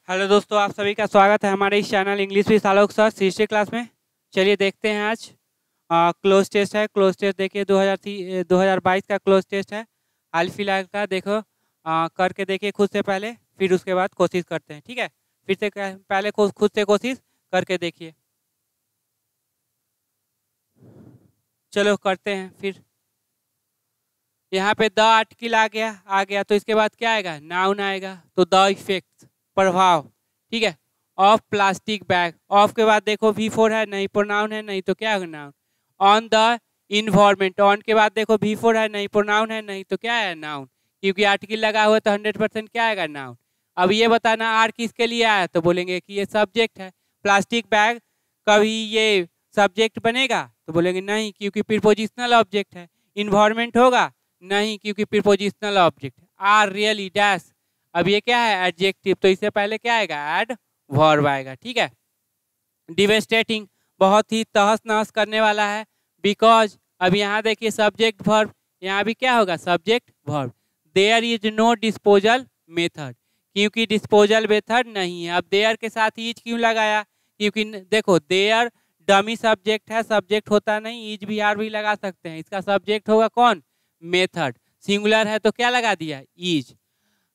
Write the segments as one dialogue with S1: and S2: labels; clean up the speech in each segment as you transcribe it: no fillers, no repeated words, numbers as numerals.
S1: Hello दोस्तों, आप सभी का स्वागत है हमारे इस channel English with Alok sir history class में। चलिए देखते हैं आज क्लोज टेस्ट है। क्लोज टेस्ट देखिए 2022 का क्लोज टेस्ट है। हाल फिलहाल का देखो करके देखिए खुद से पहले, फिर उसके बाद कोशिश करते हैं। ठीक है, फिर से पहले खुद से कोशिश करके देखिए। चलो करते हैं फिर। यहाँ पे द आर्टिकल आ गया तो इसके बाद क्या आएगा? नाउन आएगा। तो द इफेक्ट, प्रभाव, ठीक है, ऑफ प्लास्टिक बैग। ऑफ के बाद देखो V4 है, नहीं प्रोनाउन है, नहीं तो क्या होगा? Noun. On the environment, on के बाद देखो V4 है, नहीं प्रोनाउन है, नहीं तो क्या है? नाउन। क्योंकि आर्टिकल लगा हुआ है तो 100% क्या आएगा? नाउन। अब ये बताना आर किसके लिए आया, तो बोलेंगे कि ये सब्जेक्ट है। प्लास्टिक बैग कभी ये सब्जेक्ट बनेगा, तो बोलेंगे नहीं, क्योंकि प्रीपोजिशनल ऑब्जेक्ट है। इन्वायरमेंट होगा, नहीं, क्योंकि प्रीपोजिशनल ऑब्जेक्ट है। आर रियली डैश, अब ये क्या है? एडजेक्टिव, तो इससे पहले क्या आएगा? एड वर्ब आएगा। ठीक है। डिवेस्टेटिंग, बहुत ही तहस नहस करने वाला है। बिकॉज, अब यहाँ देखिए सब्जेक्ट वर्ब, यहाँ भी क्या होगा? Subject verb. There is no disposal method, क्योंकि डिस्पोजल मेथड नहीं है। अब देयर के साथ इज क्यों लगाया? क्योंकि देखो देयर डमी सब्जेक्ट है, सब्जेक्ट होता नहीं, इज भी आर भी लगा सकते हैं। इसका सब्जेक्ट होगा कौन? मेथड। सिंगुलर है तो क्या लगा दिया? इज।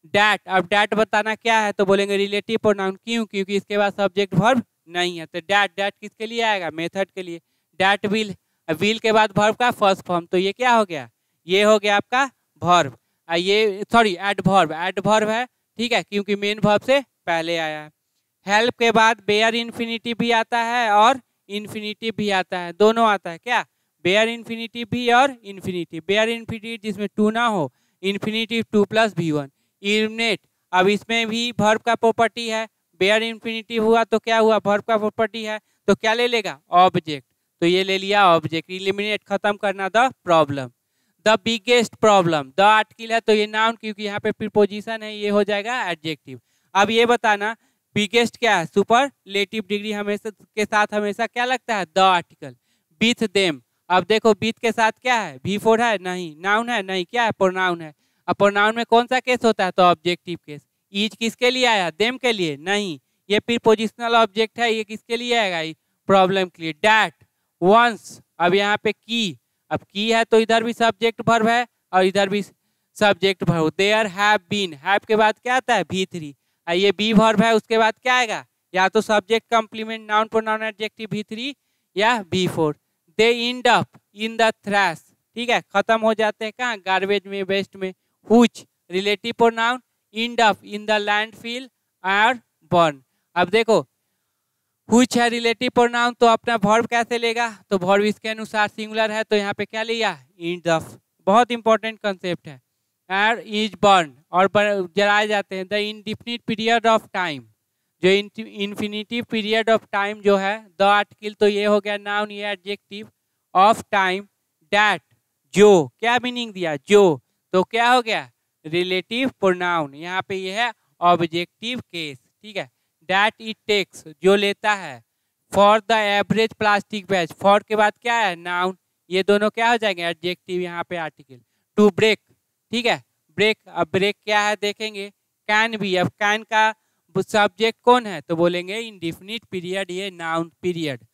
S1: डैट, अब डैट बताना क्या है, तो बोलेंगे रिलेटिव प्रोनाउन। क्यों? क्योंकि इसके बाद सब्जेक्ट वर्ब नहीं है। तो डैट, डैट किसके लिए आएगा? मेथड के लिए। डैट विल, विल के बाद वर्ब का फर्स्ट फॉर्म, तो ये क्या हो गया? ये हो गया आपका वर्ब। ये सॉरी एडवर्ब, एडवर्ब है। ठीक है, क्योंकि मेन वर्ब से पहले आया है। हेल्प के बाद बेयर इन्फिनिटिव भी आता है और इन्फिनिटिव भी आता है, दोनों आता है। क्या? बेयर इन्फिनिटिव भी और इन्फिनिटिव। बेयर इन्फिनिटिव जिसमें टू ना हो, इन्फिनिटिव 2 + V1। इल्युमिनेट, अब इसमें भी वर्ब का प्रॉपर्टी है। बेयर इन्फिनिटिव हुआ तो क्या हुआ? वर्ब का प्रॉपर्टी है, तो क्या ले लेगा? ऑब्जेक्ट। तो ये ले लिया ऑब्जेक्ट। इलिमिनेट, खत्म करना, the problem. The biggest problem, the article है तो ये नाउन, क्योंकि यहाँ पे प्रीपोजिशन है, ये हो जाएगा एडजेक्टिव। अब ये बताना बिगेस्ट क्या है? सुपरलेटिव डिग्री हमेशा के साथ हमेशा क्या लगता है? The article. विथ देम, अब देखो विथ के साथ क्या है? V4 है, नहीं। नाउन है, नहीं, क्या है? प्रोनाउन है। अब प्रोनाउन में कौन सा केस होता है? तो ऑब्जेक्टिव केस। इज किसके लिए आया? देम के लिए, नहीं, ये प्रीपोजिशनल ऑब्जेक्ट है, ये किसके लिए आएगा? प्रॉब्लम के लिए। डैट, वंस, अब यहाँ पे की, अब की है तो इधर भी सब्जेक्ट वर्ब है और इधर भी subject verb. There have been, have के बाद क्या आता है? V3। ये बी वर्ब है, उसके बाद क्या आएगा? या तो subject complement, noun pronoun adjective V3 या V4। They and up in the trash, ठीक है, खत्म हो जाते हैं कहाँ? गार्बेज में, वेस्ट में। हुच, relative pronoun, and up in the landfill और बर्न। अब देखो हुच है रिलेटिव प्रोनाउन, तो अपना वर्ब कैसे लेगा? तो वर्ब इसके अनुसार सिंगुलर है, तो यहाँ पे क्या लिया? And up. बहुत इंपॉर्टेंट कंसेप्ट है। और इज बर्न, और जलाए जाते हैं। The indefinite period of time, जो इन्फिनिटिव पीरियड ऑफ टाइम जो है, द आर्टिकल, तो ये हो गया नाउन, ये एडजेक्टिव। ऑफ टाइम, डैट, जो, क्या मीनिंग दिया? जो, तो क्या हो गया? Relative pronoun. यहाँ पे ये है ऑब्जेक्टिव केस। ठीक है। डैट इट टेक्स, जो लेता है। For the average plastic bag, for के बाद क्या है? नाउन। ये दोनों क्या हो जाएंगे? एडजेक्टिव, यहाँ पे आर्टिकल। टू ब्रेक, ठीक है, ब्रेक। अब ब्रेक क्या है देखेंगे। कैन भी, अब कैन का सब्जेक्ट कौन है? तो बोलेंगे इंडिफिनिट पीरियड, ये noun period.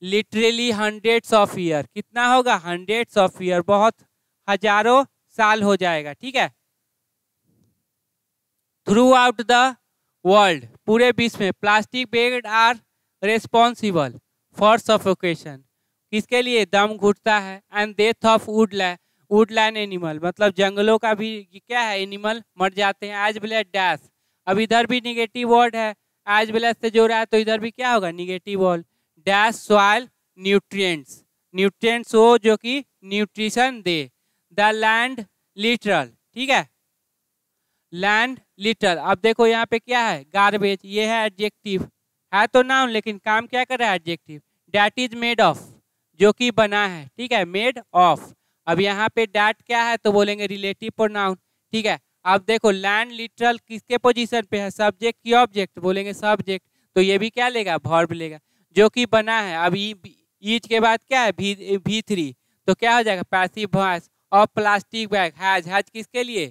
S1: Literally hundreds of year, कितना होगा? हंड्रेड्स ऑफ ईयर, बहुत हजारों साल हो जाएगा। ठीक है। थ्रू आउट द वर्ल्ड, पूरे विश्व में, plastic bag are responsible for suffocation, किसके लिए? दम घुटता है। And death of woodland animal, मतलब जंगलों का भी क्या है? एनिमल मर जाते हैं। एज वेल एज डैश, अब इधर भी निगेटिव वर्ड है, एज वेल एज से जोड़ा है, तो इधर भी क्या होगा? Negative word. Dash soil nutrients, nutrients वो जो कि nutrition they. The land literal, ठीक है, लैंड लिटरल। अब देखो यहाँ पे क्या है? गार्बेज, ये है एडजेक्टिव, है तो नाउन, लेकिन काम क्या कर रहा है? Adjective. That is made of, जो कि बना है, ठीक है, मेड ऑफ। अब यहाँ पे डैट क्या है? तो बोलेंगे रिलेटिव प्रोनाउन। ठीक है। अब देखो लैंड लिटरल किसके पोजीशन पे है? सब्जेक्ट की ऑब्जेक्ट, बोलेंगे सब्जेक्ट, तो ये भी क्या लेगा? वर्ब लेगा। जो कि बना है, अब ईज के बाद क्या है? V3, तो क्या हो जाएगा? Passive voice. Of plastic bag, has, has किसके लिए?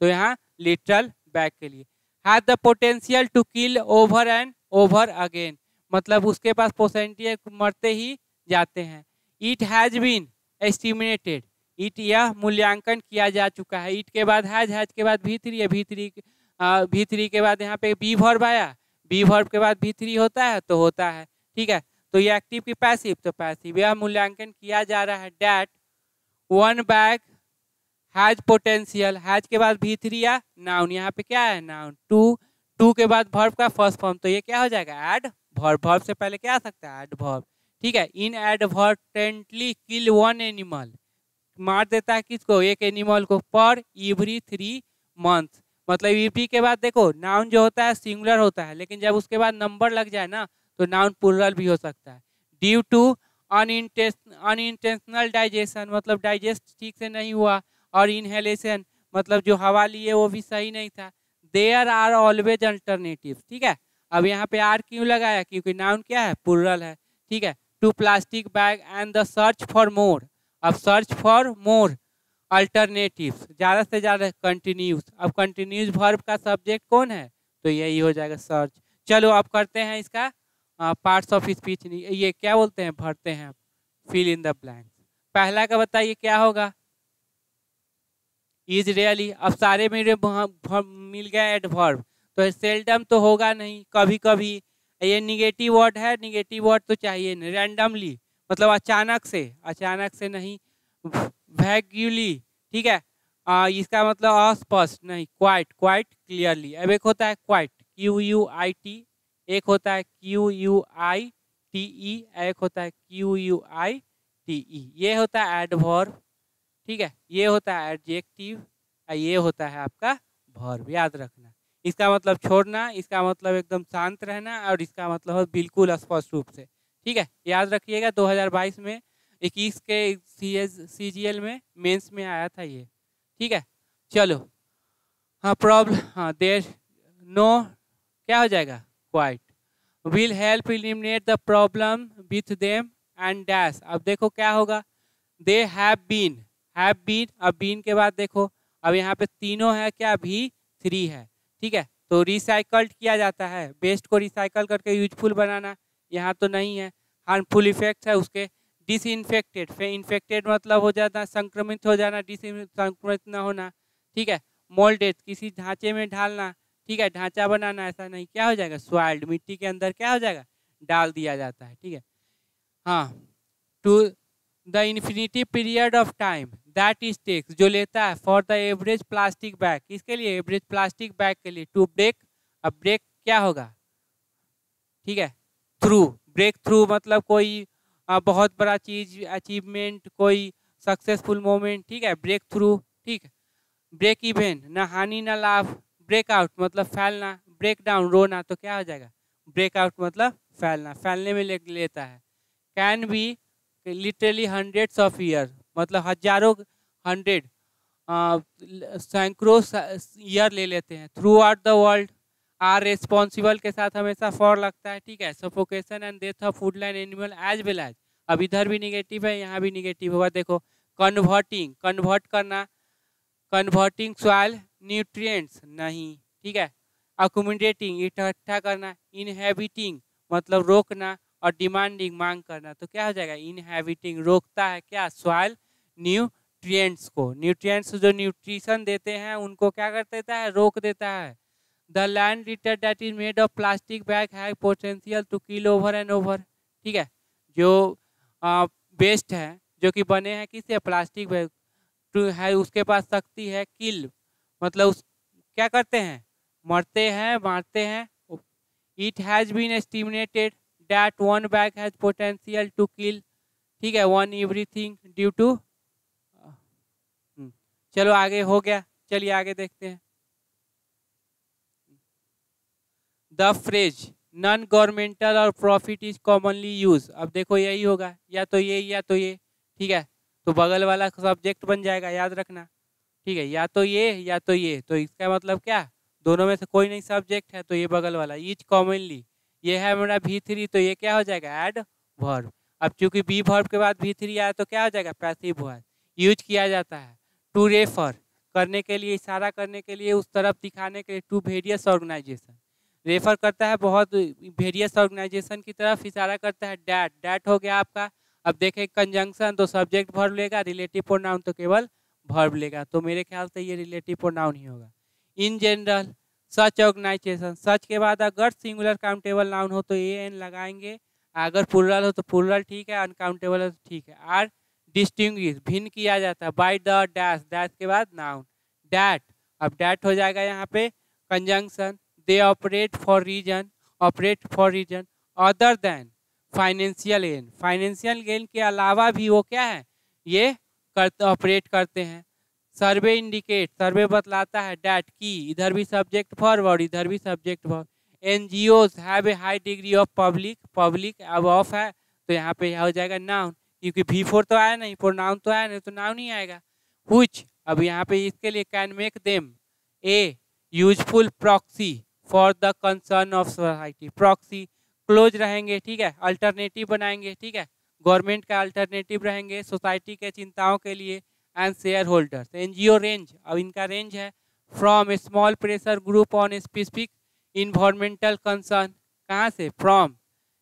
S1: तो यहाँ लिटरल बैग के लिए। Has the potential to kill over and over again, मतलब उसके पास पोटेंशियल मरते ही जाते हैं। It has been estimated, it यह मूल्यांकन किया जा चुका है। इट के बाद हैज के बाद V3 है, V3 के बाद यहाँ पे बी वर्ब आया, बी वर्ब के बाद V3 होता है तो होता है, ठीक है। तो ये एक्टिव की पैसिव, तो पैसिव यह मूल्यांकन किया जा रहा है। That one bag has potential, has के बाद V3 या नाउन, यहाँ पे क्या है नाउन। टू के बाद वर्ब का फर्स्ट फॉर्म, तो ये क्या हो जाएगा ऐड वर्ब, वर्ब से पहले क्या आ सकता है ऐड वर्ब, ठीक है। इन एडवर्टेंटली किल वन एनिमल, मार देता है किसको, एक एनिमल को, पर एवरी 3 मंथ, मतलब एवरी के बाद देखो नाउन जो होता है सिंगुलर होता है, लेकिन जब उसके बाद नंबर लग जाए ना तो नाउन प्लूरल भी हो सकता है। ड्यू टू अनइंटेंशनल डाइजेशन, मतलब डाइजेस्ट ठीक से नहीं हुआ, और इनहेलेशन मतलब जो हवा लिए वो भी सही नहीं था। देयर आर ऑलवेज अल्टरनेटिव, ठीक है। अब यहाँ पे आर क्यों लगाया, क्योंकि नाउन क्या है प्लूरल है, ठीक है। To plastic bag and the search for more, अब सर्च फॉर मोर अल्टरनेटिव्स, ज़्यादा से ज़्यादा कंटिन्यूस, अब कंटिन्यूस वर्ब का सब्जेक्ट कौन है, तो यही हो जाएगा सर्च। चलो अब करते हैं इसका पार्ट्स ऑफ स्पीच, ये क्या बोलते हैं, भरते हैं फिल इन द ब्लैंक्स। पहला का बताइए क्या होगा, इज रियली, अब सारे मेरे मिल गए एडवर्ब, तो सेल्डम तो होगा नहीं, कभी कभी, ये निगेटिव वर्ड है, निगेटिव वर्ड तो चाहिए नहीं। रैंडमली मतलब अचानक से नहीं। वैग्यूली, ठीक है, इसका मतलब अस्पष्ट नहीं। क्वाइट क्लियरली, अब एक होता है क्वाइट QUIT, एक होता है QUITE, एक होता है QUITE, ये होता है एडवर्ब, ठीक है। ये होता है एडजेक्टिव, ये होता है आपका वर्ब, याद रखना। इसका मतलब छोड़ना, इसका मतलब एकदम शांत रहना, और इसका मतलब बिल्कुल स्पष्ट रूप से, ठीक है। याद रखिएगा 2022 में 21 के CGL में मेंस में आया था ये, ठीक है। चलो हाँ प्रॉब्लम, हाँ देर नो क्या हो जाएगा quite, will help eliminate the problem with them and dash. अब देखो क्या होगा, दे हैव बीन, अब बीन के बाद देखो अब यहाँ पे तीनों है क्या, V3 है, ठीक है। तो रिसाइकल्ड किया जाता है, वेस्ट को रिसाइकल करके यूजफुल बनाना, यहाँ तो नहीं है। हार्मफुल इफेक्ट है उसके, डिसइंफेक्टेड, इन्फेक्टेड मतलब हो जाता है संक्रमित हो जाना, संक्रमित ना होना, ठीक है। मोल्डेड किसी ढांचे में ढालना, ठीक है, ढांचा बनाना, ऐसा नहीं, क्या हो जाएगा सॉइल्ड, मिट्टी के अंदर क्या हो जाएगा डाल दिया जाता है, ठीक है। हाँ, to the infinity period of time that is takes, जो लेता है for the average plastic bag, किसके लिए, एवरेज प्लास्टिक बैग के लिए। टू ब्रेक, अब ब्रेक क्या होगा, ठीक है, थ्रू, ब्रेक थ्रू मतलब कोई बहुत बड़ा चीज, अचीवमेंट, कोई सक्सेसफुल मोमेंट, ठीक है, ब्रेक थ्रू, ठीक है। ब्रेक इवन, ना हानि ना लाभ। ब्रेक आउट मतलब फैलना, ब्रेक डाउन रोना, तो क्या हो जाएगा ब्रेक आउट मतलब फैलना, फैलने में लेता है। Can be literally hundreds of year, मतलब हजारों, हंड्रेड सैकड़ों ईयर ले लेते हैं। Throughout the world, are responsible के साथ हमेशा फॉर लगता है, ठीक है। Suffocation and death of woodland animal as well as, अब इधर भी निगेटिव है, यहाँ भी निगेटिव होगा। देखो कन्वर्टिंग, कन्वर्ट करना, कन्वर्टिंग सॉइल न्यूट्रिएंट्स नहीं, ठीक है। अकोमोडेटिंग इकट्ठा करना, इनहेबिटिंग मतलब रोकना, और डिमांडिंग मांग करना, तो क्या हो जाएगा इनहेबिटिंग, रोकता है क्या सॉइल न्यूट्रिएंट्स को, न्यूट्रिएंट्स जो न्यूट्रिशन देते हैं उनको क्या कर देता है, रोक देता है। The land litter that is made of plastic bag है potential to kill over and over, ठीक है। जो वेस्ट है जो कि बने हैं किससे, प्लास्टिक बैग है, उसके पास शक्ति है किल मतलब उस क्या करते हैं, मरते हैं, मारते हैं। It has been estimated that one bag has potential to kill, ठीक है, वन एवरीथिंग ड्यू टू। चलो आगे हो गया, चलिए आगे देखते हैं। द फ्रेज नॉन गवर्नमेंटल और प्रॉफिट इज कॉमनली यूज, अब देखो यही होगा, या तो ये, ठीक है। तो बगल वाला सब्जेक्ट बन जाएगा, याद रखना, ठीक है, या तो ये, तो इसका मतलब क्या, दोनों में से कोई नहीं सब्जेक्ट है, तो ये बगल वाला इज कॉमनली, ये है मेरा V3, तो ये क्या हो जाएगा एड वर्ब। अब चूंकि बी वर्ब के बाद V3 आया तो क्या हो जाएगा पैसिव वर्ब, यूज किया जाता है। टू रेफर करने के लिए, इशारा करने के लिए, उस तरफ दिखाने के लिए, टू वेरियस ऑर्गेनाइजेशन रेफर करता है, बहुत वेरियस ऑर्गेनाइजेशन की तरफ इशारा करता है। डैट, डैट हो गया आपका। अब देखें कंजंक्शन तो सब्जेक्ट वर्ब लेगा, रिलेटिव प्रोनाउन तो केवल वर्ब लेगा, तो मेरे ख्याल से ये रिलेटिव प्रोनाउन ही होगा। इन जनरल सच ऑर्गेनाइजेशन, सच के बाद अगर सिंगुलर काउंटेबल नाउन हो तो एन लगाएंगे, अगर प्लुरल हो तो प्लुरल ठीक है, अनकाउंटेबल हो तो ठीक है। आर डिस्टिंग्विश, भिन्न किया जाता है बाय द डैश, डैश के बाद नाउन डैट। अब डैट हो जाएगा यहाँ पे conjunction. They operate for reason, operate for reason other than financial gain, financial gain के अलावा भी वो क्या है, ये ऑपरेट करते हैं। सर्वे इंडिकेट, सर्वे बतलाता है डैट की, इधर भी सब्जेक्ट वर्ब और इधर भी subject verb. NGOs have a high degree of public, public अब ऑफ है तो यहाँ पे हो जाएगा नाउन, क्योंकि V4 तो आया नहीं, प्रोनाउन तो आया नहीं, तो नाउन ही आएगा। व्हिच, अब यहाँ पे इसके लिए can make them A useful proxy for the concern of society, proxy close रहेंगे, ठीक है, अल्टरनेटिव बनाएंगे, ठीक है, गवर्नमेंट का अल्टरनेटिव रहेंगे सोसाइटी के चिंताओं के लिए। And shareholders, NGO range, अब इनका रेंज है from a small pressure group on specific environmental concern, कहाँ से, फ्रॉम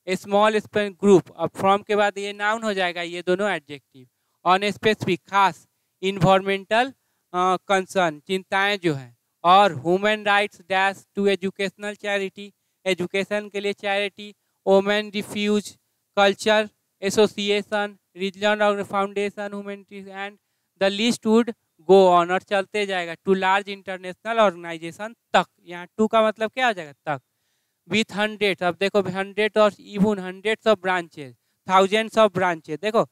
S1: ए स्मॉल ग्रुप, अब फ्रॉम के बाद ये नाउन हो जाएगा, ये दोनों एडजेक्टिव। ऑन स्पेसिफिक, खास, इन्वायरमेंटल कंसर्न, चिंताएं जो है। और human rights dash to educational charity, education के लिए charity. Women refuge culture association, region और foundation humanities and the list would go on, और चलते जाएगा टू लार्ज इंटरनेशनल ऑर्गेनाइजेशन तक। यहाँ टू का मतलब क्या हो जाएगा, तक। विथ हंड्रेड, अब देखो हंड्रेड और even hundreds of branches, thousands of branches, देखो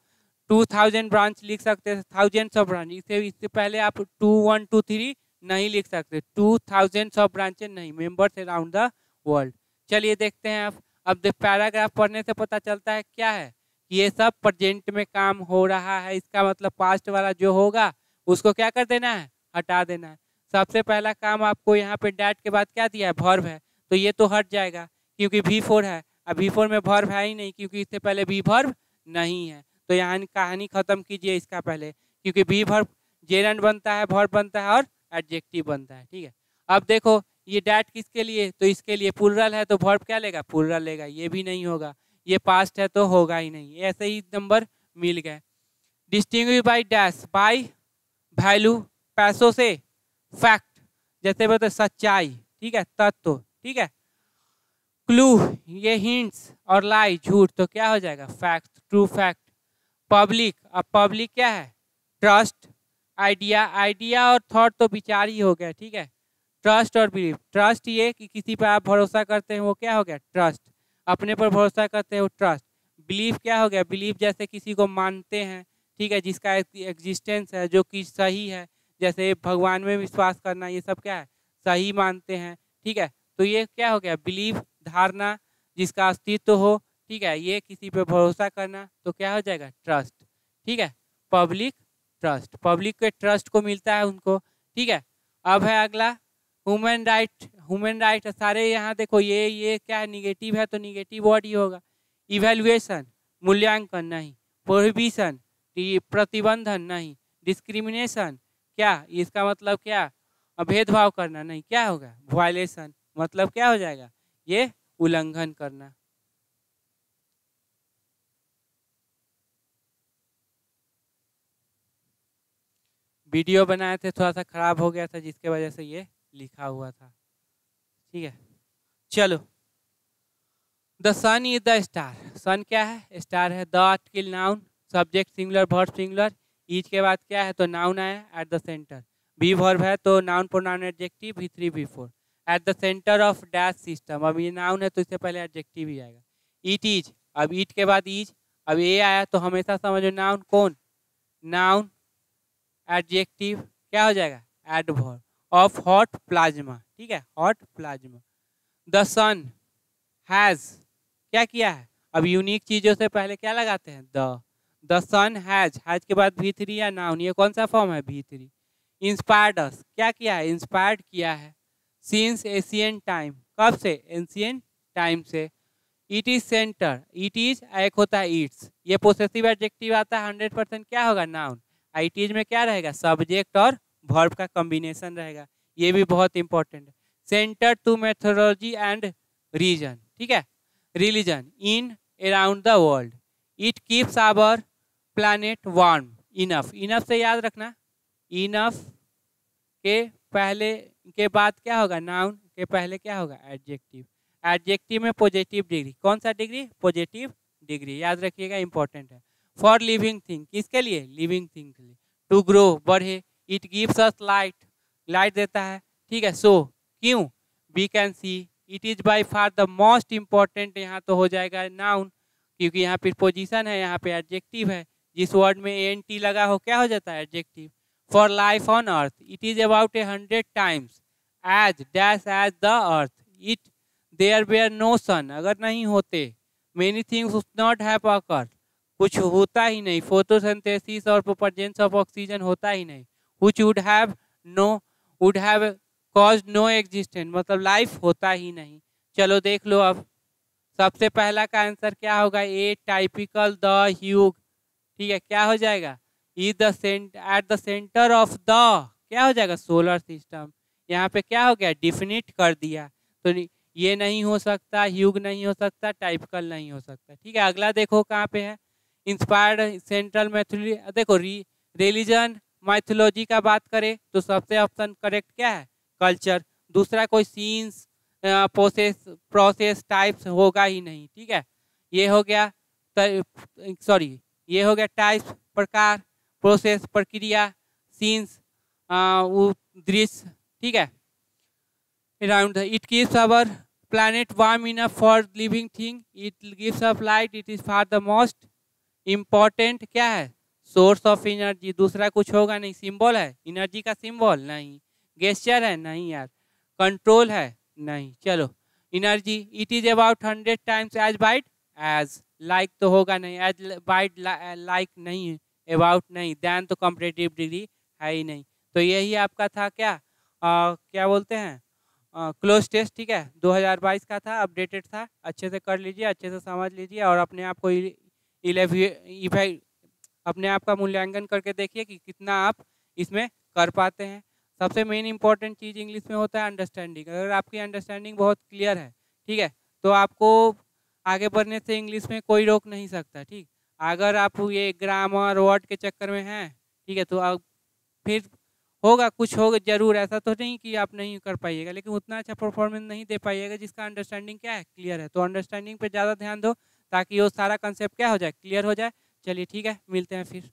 S1: 2000 ब्रांच लिख सकते हैं, थाउजेंड्स ऑफ ब्रांच, इससे पहले आप 2 1 2 3 नहीं लिख सकते, 2000 ऑफ ब्रांचेस नहीं, मेंबर्स अराउंड द वर्ल्ड। चलिए देखते हैं अब पैराग्राफ पढ़ने से पता चलता है क्या है, ये सब प्रेजेंट में काम हो रहा है, इसका मतलब पास्ट वाला जो होगा उसको क्या कर देना है, हटा देना है। सबसे पहला काम आपको यहाँ पे डैट के बाद क्या दिया है, वर्ब है, तो ये तो हट जाएगा क्योंकि V4 है। अब V4 में वर्ब है ही नहीं क्योंकि इससे पहले भी वर्ब नहीं है, तो यहाँ कहानी खत्म कीजिए इसका पहले, क्योंकि भी वर्ब जेरंड बनता है, वर्ब बनता है और एडजेक्टिव बनता है, ठीक है। अब देखो ये डैट किसके लिए, तो इसके लिए प्लुरल है तो वर्ब क्या लेगा, प्लुरल लेगा, ये भी नहीं होगा, ये पास्ट है तो होगा ही नहीं, ऐसे ही नंबर मिल गए। Distinguish by dash, by value, पैसों से, फैक्ट जैसे बोलते सच्चाई, ठीक है, तत्व, ठीक है, क्लू ये हिंट्स, और लाई झूठ, तो क्या हो जाएगा, फैक्ट, ट्रू फैक्ट। पब्लिक, अब पब्लिक क्या है, ट्रस्ट, आइडिया, आइडिया और थॉट तो विचार ही हो गया, ठीक है। ट्रस्ट और बिलीव, ट्रस्ट ये कि किसी पर आप भरोसा करते हैं वो क्या हो गया, ट्रस्ट, अपने पर भरोसा करते हैं वो ट्रस्ट। बिलीव क्या हो गया, बिलीव जैसे किसी को मानते हैं, ठीक है, जिसका एग्जिस्टेंस है, जो कि सही है, जैसे भगवान में विश्वास करना, ये सब क्या है, सही मानते हैं, ठीक है, तो ये क्या हो गया, बिलीव, धारणा, जिसका अस्तित्व हो, ठीक है, ये किसी पे भरोसा करना, तो क्या हो जाएगा, ट्रस्ट, ठीक है। पब्लिक ट्रस्ट, पब्लिक के ट्रस्ट को मिलता है उनको, ठीक है। अब है अगला ह्यूमन राइट, ह्यूमन राइट सारे यहाँ देखो ये क्या है, निगेटिव है तो निगेटिव वर्ड ही होगा। इवेल्युएशन मूल्यांकन नहीं, प्रोहिबिशन प्रतिबंधन नहीं, डिस्क्रिमिनेशन क्या, इसका मतलब क्या, भेदभाव करना नहीं, क्या होगा, वायलेशन, मतलब क्या हो जाएगा, ये उल्लंघन करना। वीडियो बनाए थे थोड़ा सा खराब हो गया था जिसके वजह से ये लिखा हुआ था, ठीक है। चलो, the sun is the star, sun क्या है, स्टार है। The article noun, subject singular verb singular, each के बाद क्या है तो नाउन आया at the centre, be verb है तो noun pronoun adjective, V3 V4 at the centre of dash system, अब ये नाउन है तो इससे पहले एडजेक्टिव ही आएगा। इट इज, अब ईट के बाद ईज, अब ए आया तो हमेशा समझो नाउन कौन, नाउन एडजेक्टिव क्या हो जाएगा, एडवर्ब ऑफ हॉट प्लाज्मा, ठीक है, hot plasma. The sun has क्या किया है, अब यूनिक चीजों से पहले क्या लगाते हैं, द सन हैज के बाद V3 या नाउन, ये कौन सा फॉर्म है, V3। इंस्पायर्ड अस क्या किया है, इंस्पायर्ड किया है। सिंस एशियंट टाइम, कब से, एंशियंट टाइम से। It is centre, it is एक होता है इट्स, ये पोसेसिव एडजेक्टिव आता है 100% क्या होगा, नाउन। इट इज में क्या रहेगा, सब्जेक्ट और वर्ब का कॉम्बिनेशन रहेगा, ये भी बहुत इंपॉर्टेंट है। Centre to methodology and reason, ठीक है, religion in around the world, it keeps our planet warm. Enough, enough से याद रखना, इनफ के पहले के बाद क्या होगा, नाउन के पहले क्या होगा, एडजेक्टिव। एडजेक्टिव में पॉजिटिव डिग्री, कौन सा डिग्री, पॉजिटिव डिग्री, याद रखिएगा, इंपॉर्टेंट है। फॉर लिविंग थिंग, किसके लिए, लिविंग थिंग के लिए। टू ग्रो, बढ़े, it gives us light, light देता है, ठीक है। सो क्यों, we can see, it is by far the most important, यहाँ तो हो जाएगा नाउन, क्योंकि यहाँ पे पोजीशन है, यहाँ पे एडजेक्टिव है, जिस वर्ड में एन टी लगा हो क्या हो जाता है, adjective. For life on earth, it is about 100 times as dash as the earth, it there were no sun, अगर नहीं होते, many things would not have occurred, कुछ होता ही नहीं, फोटोसिंथेसिस और प्रेजेंस ऑफ ऑक्सीजन होता ही नहीं, which would have caused no existence, मतलब लाइफ होता ही नहीं। चलो देख लो, अब सबसे पहला का आंसर क्या होगा, ए टाइपिकल द ह्यूग, ठीक है, क्या हो जाएगा, is the eight the centre of the, क्या हो जाएगा, सोलर सिस्टम। यहाँ पे क्या हो गया, डिफिनिट कर दिया, तो ये नहीं हो सकता, ह्यूग नहीं हो सकता, टाइपिकल नहीं हो सकता, ठीक है। अगला देखो कहाँ पे है, इंस्पायर्ड सेंट्रल मैथोलॉजी, देखो रिलीजन माइथोलॉजी का बात करें तो सबसे ऑप्शन करेक्ट क्या है, कल्चर। दूसरा कोई सीन्स प्रोसेस टाइप्स होगा ही नहीं, ठीक है। ये हो गया, सॉरी, ये हो गया टाइप्स प्रकार, प्रोसेस प्रक्रिया, सीन्स दृश्य, ठीक है। Around it keeps our planet warm enough for living thing, it gives up light, it is for the most important क्या है, सोर्स ऑफ एनर्जी। दूसरा कुछ होगा नहीं, सिंबल है, एनर्जी का सिंबल नहीं, गेस्चर है नहीं यार, कंट्रोल है नहीं। चलो, energy, it is about 100 times as bright as, like तो होगा नहीं, एज बाइट लाइक नहीं, अबाउट नहीं, देन तो कंपैरेटिव डिग्री है ही नहीं। तो यही आपका था क्या, क्या बोलते हैं, क्लोज टेस्ट, ठीक है, 2022 का था, अपडेटेड था, अच्छे से कर लीजिए, अच्छे से समझ लीजिए, और अपने आप को अपने आप का मूल्यांकन करके देखिए कि कितना आप इसमें कर पाते हैं। सबसे मेन इंपॉर्टेंट चीज़ इंग्लिश में होता है अंडरस्टैंडिंग। अगर आपकी अंडरस्टैंडिंग बहुत क्लियर है, ठीक है, तो आपको आगे बढ़ने से इंग्लिश में कोई रोक नहीं सकता, ठीक। अगर आप ये ग्रामर वर्ड के चक्कर में हैं, ठीक है, तो आप फिर होगा, कुछ होगा जरूर, ऐसा तो नहीं कि आप नहीं कर पाइएगा, लेकिन उतना अच्छा परफॉर्मेंस नहीं दे पाइएगा जिसका अंडरस्टैंडिंग क्या है, क्लियर है। तो अंडरस्टैंडिंग पे ज़्यादा ध्यान दो ताकि वो सारा कंसेप्ट क्या हो जाए, क्लियर हो जाए। चलिए ठीक है, मिलते हैं फिर।